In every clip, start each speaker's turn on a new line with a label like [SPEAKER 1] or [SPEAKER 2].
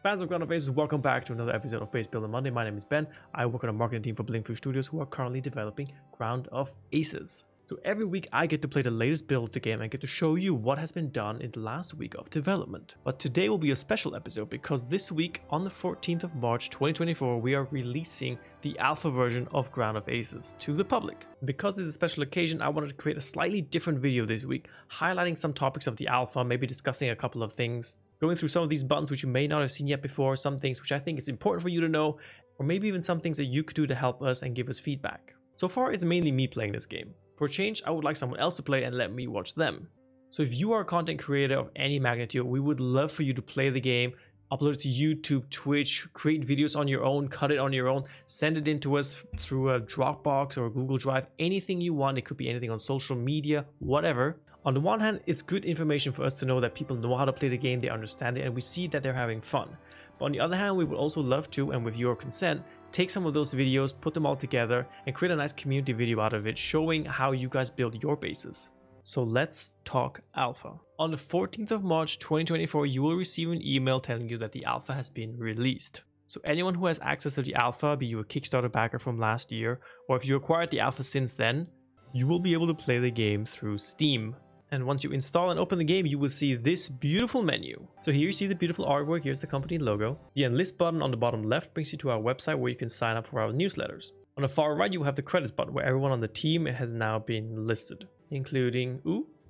[SPEAKER 1] Fans of Ground of Aces, welcome back to another episode of Base Builder Monday. My name is Ben. I work on a marketing team for Blinkfoo Studios who are currently developing Ground of Aces. So every week I get to play the latest build of the game and get to show you what has been done in the last week of development. But today will be a special episode because this week on the 14th of March 2024 we are releasing the alpha version of Ground of Aces to the public. Because it's a special occasion, I wanted to create a slightly different video this week, highlighting some topics of the alpha, maybe discussing a couple of things, going through some of these buttons which you may not have seen yet before, some things which I think is important for you to know, or maybe even some things that you could do to help us and give us feedback. So far it's mainly me playing this game. For a change, I would like someone else to play and let me watch them. So if you are a content creator of any magnitude, we would love for you to play the game, upload it to YouTube, Twitch, create videos on your own, cut it on your own, send it in to us through a Dropbox or a Google Drive, anything you want. It could be anything on social media, whatever. On the one hand, it's good information for us to know that people know how to play the game, they understand it, and we see that they're having fun. But on the other hand, we would also love to, and with your consent, take some of those videos, put them all together, and create a nice community video out of it showing how you guys build your bases. So let's talk alpha. On the 14th of March 2024, you will receive an email telling you that the alpha has been released. So anyone who has access to the alpha, be you a Kickstarter backer from last year, or if you acquired the alpha since then, you will be able to play the game through Steam. And once you install and open the game, you will see this beautiful menu. So here you see the beautiful artwork, here's the company logo. The enlist button on the bottom left brings you to our website where you can sign up for our newsletters. On the far right, you have the credits button where everyone on the team has now been listed, including,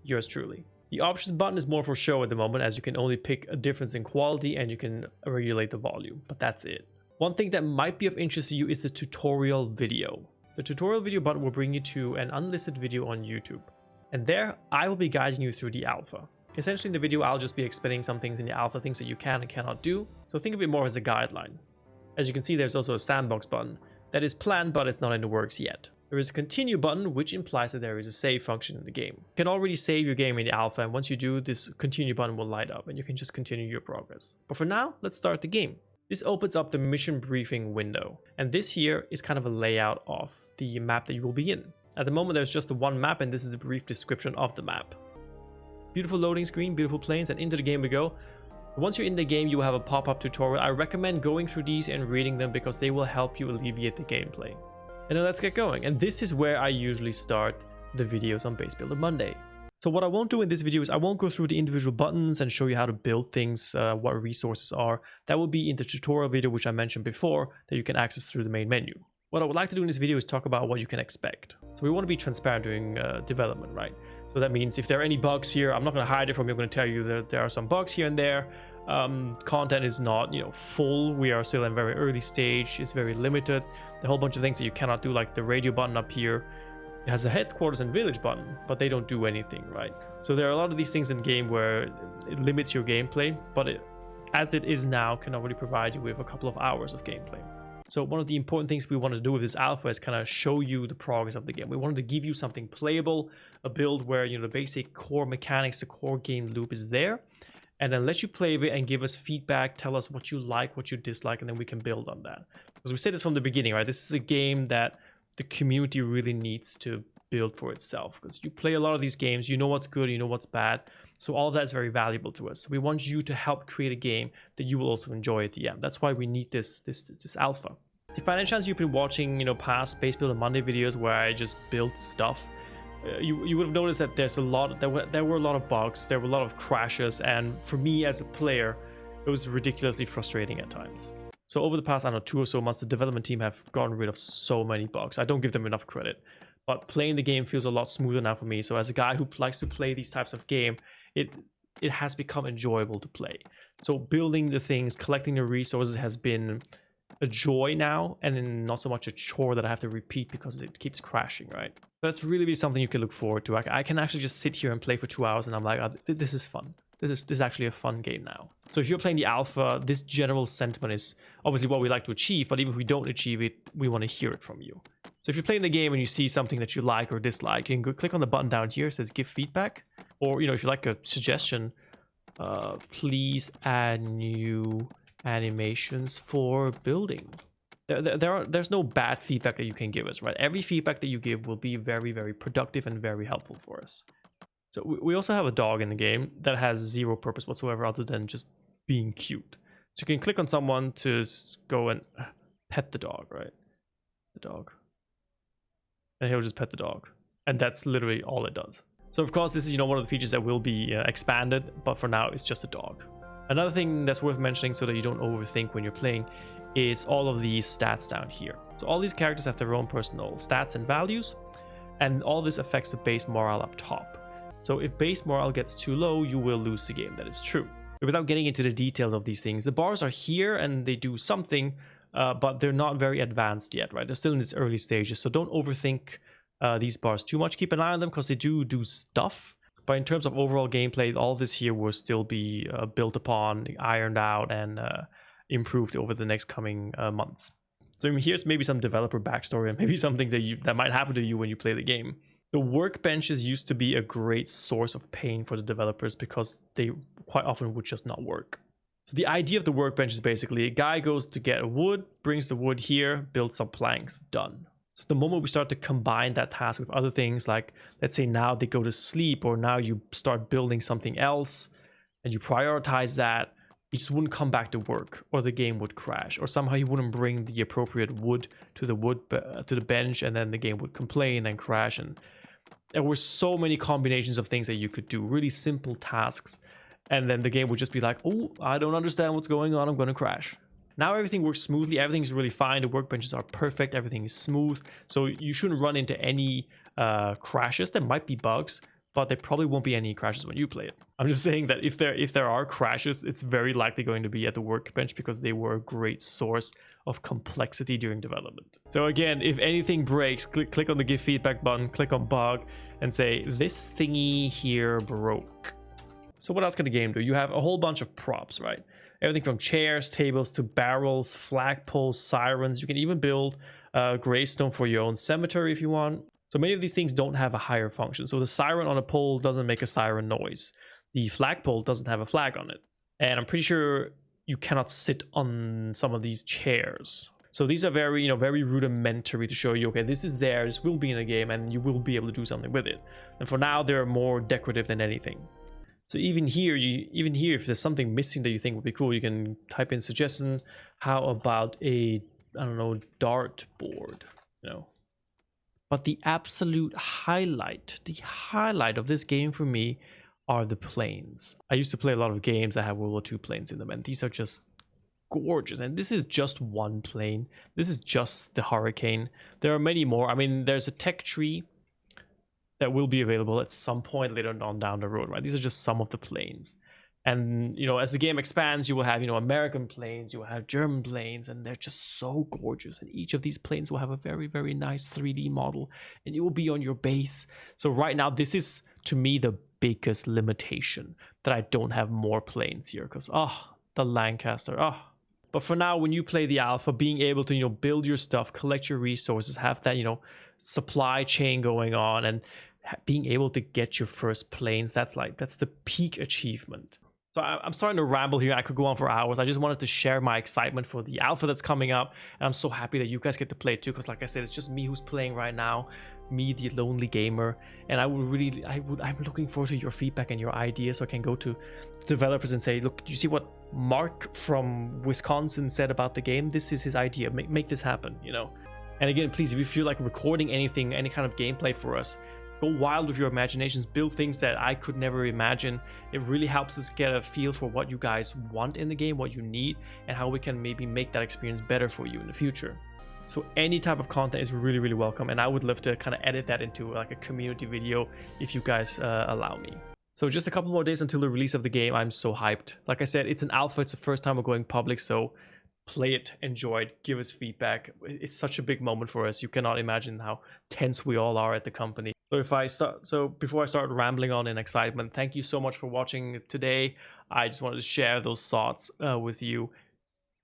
[SPEAKER 1] yours truly. The options button is more for show at the moment, as you can only pick a difference in quality and you can regulate the volume, but that's it. One thing that might be of interest to you is the tutorial video. The tutorial video button will bring you to an unlisted video on YouTube. And there, I will be guiding you through the alpha. Essentially in the video, I'll just be explaining some things in the alpha, things that you can and cannot do. So think of it more as a guideline. As you can see, there's also a sandbox button that is planned, but it's not in the works yet. There is a continue button, which implies that there is a save function in the game. You can already save your game in the alpha, and once you do, this continue button will light up and you can just continue your progress. But for now, let's start the game. This opens up the mission briefing window. And this here is kind of a layout of the map that you will be in. At the moment, there's just the one map, and this is a brief description of the map. Beautiful loading screen, beautiful planes, and into the game we go. Once you're in the game, you will have a pop-up tutorial. I recommend going through these and reading them because they will help you alleviate the gameplay. And then let's get going. And this is where I usually start the videos on Base Builder Monday. So what I won't do in this video is I won't go through the individual buttons and show you how to build things, what resources are. That will be in the tutorial video, which I mentioned before, that you can access through the main menu. What I would like to do in this video is talk about what you can expect. So we want to be transparent during development, right? So that means if there are any bugs here, I'm not going to hide it from you. I'm going to tell you that there are some bugs here and there. Content is not, full. We are still in very early stage. It's very limited. The whole bunch of things that you cannot do, like the radio button up here. It has a headquarters and village button, but they don't do anything, right? So there are a lot of these things in the game where it limits your gameplay, but as it is now, can already provide you with a couple of hours of gameplay. So one of the important things we wanted to do with this alpha is kind of show you the progress of the game. We wanted to give you something playable, a build where the basic core mechanics, the core game loop is there, and then let you play with it and give us feedback, tell us what you like, what you dislike, and then we can build on that. Because we said this from the beginning, right? This is a game that the community really needs to build for itself. Because you play a lot of these games, you know what's good, you know what's bad. So all of that is very valuable to us. So we want you to help create a game that you will also enjoy at the end. That's why we need this alpha. If by any chance you've been watching, past Base Builder Monday videos where I just built stuff, you would have noticed that there were a lot of bugs, there were a lot of crashes, and for me as a player, it was ridiculously frustrating at times. So over the past, 2 or so months, the development team have gotten rid of so many bugs. I don't give them enough credit, but playing the game feels a lot smoother now for me. So as a guy who likes to play these types of game, it has become enjoyable to play. So building the things, collecting the resources has been a joy now, and then not so much a chore that I have to repeat because it keeps crashing, right? That's really something you can look forward to. I can actually just sit here and play for 2 hours and I'm like, oh, this is fun. This is actually a fun game now. So if you're playing the alpha, this general sentiment is obviously what we like to achieve, but even if we don't achieve it, we want to hear it from you. So if you're playing the game and you see something that you like or dislike, you can go click on the button down here. It says give feedback. Or, if you like a suggestion, please add new animations for building. There's no bad feedback that you can give us, right? Every feedback that you give will be very, very productive and very helpful for us. So we also have a dog in the game that has zero purpose whatsoever other than just being cute. So you can click on someone to go and pet the dog, right? The dog. And he'll just pet the dog. And that's literally all it does. So of course, this is, one of the features that will be expanded, but for now, it's just a dog. Another thing that's worth mentioning so that you don't overthink when you're playing is all of these stats down here. So all these characters have their own personal stats and values, and all this affects the base morale up top. So if base morale gets too low, you will lose the game. That is true. But without getting into the details of these things, the bars are here and they do something, but they're not very advanced yet, right? They're still in its early stages, so don't overthink these bars too much. Keep an eye on them because they do stuff. But in terms of overall gameplay, all this here will still be built upon, ironed out, and improved over the next coming months. So here's maybe some developer backstory and maybe something that might happen to you when you play the game. The workbenches used to be a great source of pain for the developers because they quite often would just not work. So the idea of the workbench is basically a guy goes to get wood, brings the wood here, builds some planks, done. So the moment we start to combine that task with other things, like let's say now they go to sleep, or now you start building something else and you prioritize that, you just wouldn't come back to work, or the game would crash, or somehow you wouldn't bring the appropriate wood to the bench, and then the game would complain and crash. And there were so many combinations of things that you could do, really simple tasks, and then the game would just be like, oh, I don't understand what's going on, I'm going to crash. Now everything works smoothly, everything's really fine, the workbenches are perfect, everything is smooth, so you shouldn't run into any crashes. There might be bugs, but there probably won't be any crashes when you play it. I'm just saying that if there are crashes, it's very likely going to be at the workbench because they were a great source of complexity during development. So again, if anything breaks, click on the give feedback button, click on bug, and say, this thingy here broke. So what else can the game do? You have a whole bunch of props, right? Everything from chairs, tables, to barrels, flagpoles, sirens. You can even build a gravestone for your own cemetery if you want. So many of these things don't have a higher function. So the siren on a pole doesn't make a siren noise. The flagpole doesn't have a flag on it. And I'm pretty sure you cannot sit on some of these chairs. So these are very, very rudimentary to show you, okay, this is there, this will be in a game, and you will be able to do something with it. And for now, they're more decorative than anything. So even here, if there's something missing that you think would be cool, you can type in suggestion. How about a, I don't know, dart board, But the absolute highlight, of this game for me are the planes. I used to play a lot of games that have World War II planes in them, and these are just gorgeous. And this is just one plane. This is just the Hurricane. There are many more. I mean, there's a tech tree that will be available at some point later on down the road, right? These are just some of the planes. And, as the game expands, you will have, American planes, you will have German planes, and they're just so gorgeous. And each of these planes will have a very, very nice 3D model, and it will be on your base. So right now, this is, to me, the biggest limitation, that I don't have more planes here, because, the Lancaster, But for now, when you play the alpha, being able to, build your stuff, collect your resources, have that, supply chain going on, and being able to get your first planes, that's the peak achievement. So I'm starting to ramble here. I could go on for hours. I just wanted to share my excitement for the alpha that's coming up, and I'm so happy that you guys get to play it too, because like I said, it's just me who's playing right now, me, the lonely gamer, and I'm looking forward to your feedback and your ideas, so I can go to developers and say, look, you see what Mark from Wisconsin said about the game? This is his idea. Make this happen, And again, please, if you feel like recording anything, any kind of gameplay for us, go wild with your imaginations, build things that I could never imagine. It really helps us get a feel for what you guys want in the game, what you need, and how we can maybe make that experience better for you in the future. So any type of content is really, really welcome, and I would love to kind of edit that into like a community video if you guys allow me. So just a couple more days until the release of the game. I'm so hyped. Like I said, it's an alpha, it's the first time we're going public, so play it, enjoy it, give us feedback. It's such a big moment for us. You cannot imagine how tense we all are at the company. So before I start rambling on in excitement, thank you so much for watching today. I just wanted to share those thoughts with you.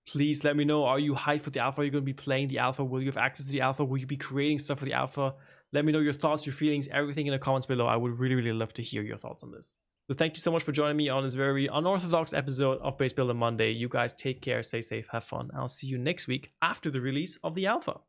[SPEAKER 1] Please let me know, are you hyped for the alpha? Are you going to be playing the alpha? Will you have access to the alpha? Will you be creating stuff for the alpha? Let me know your thoughts, your feelings, everything in the comments below. I would really, really love to hear your thoughts on this. So thank you so much for joining me on this very unorthodox episode of Base Builder Monday. You guys take care, stay safe, have fun. I'll see you next week after the release of the alpha.